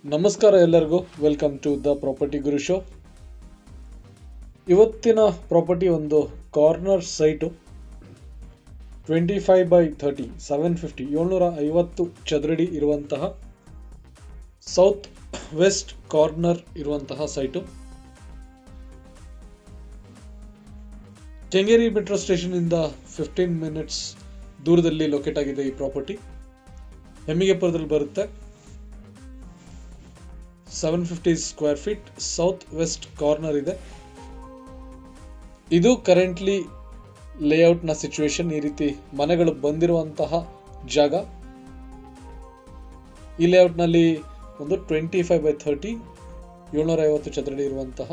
ನಮಸ್ಕಾರ ಎಲ್ಲರಿಗೂ, welcome to the property Guru show. ಇವತ್ತಿನ ಪ್ರಾಪರ್ಟಿ ಒಂದು ಕಾರ್ನರ್ ಸೈಟು, 25/30 750 ಚದರಡಿ ಇರುವಂತಹ ಸೌತ್ ವೆಸ್ಟ್ ಕಾರ್ನರ್ ಇರುವಂತಹ ಸೈಟು. ಕೆಂಗೇರಿ ಮೆಟ್ರೋ ಸ್ಟೇಷನ್ ಇಂದ 15 ಮಿನಿಟ್ಸ್ ದೂರದಲ್ಲಿ ಲೊಕೇಟ್ ಆಗಿದೆ ಈ ಪ್ರಾಪರ್ಟಿ. ಹೆಮ್ಮಿಗೆಪುರದಲ್ಲಿ ಬರುತ್ತೆ. 750 square feet south west corner ಇದೆ. ಇದು ಕರೆಂಟ್ಲಿ ಲೇಔಟ್ನ ಸಿಚುವೇಶನ್. ಈ ರೀತಿ ಮನೆಗಳು ಬಂದಿರುವಂತಹ ಜಾಗ. ಈ ಲೇಔಟ್ನಲ್ಲಿ ಒಂದು 25/30 750 ಚದರಡಿ ಇರುವಂತಹ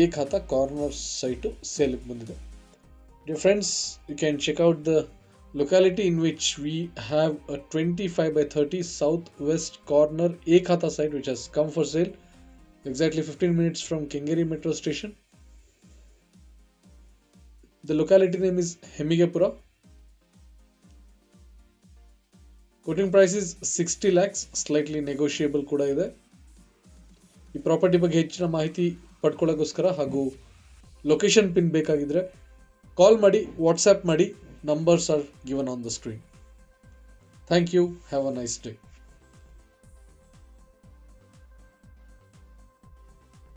ಏಕಾತ ಕಾರ್ನರ್ ಸೈಟು ಸೇಲ್ಗೆ ಬಂದಿದೆ. Dear friends, you can check out the locality in which we have a 25/30 southwest corner Ekhatha site which has come for sale exactly 15 minutes from Kengeri metro station. The locality name is Hemmigepura. Quoting price is 60 lakhs, slightly negotiable ಕೂಡ ಇದೆ. ಈ property ಬಗ್ಗೆ ಹೆಚ್ಚಿನ ಮಾಹಿತಿ ಪಡ್ಕೊಳ್ಳೋಕ್ಕೋಸ್ಕರ ಹಾಗೂ location pin ಬೇಕಾಗಿದ್ರೆ ಕಾಲ್ ಮಾಡಿ, WhatsApp ಮಾಡಿ. Numbers are given on the screen. Thank you. Have a nice day.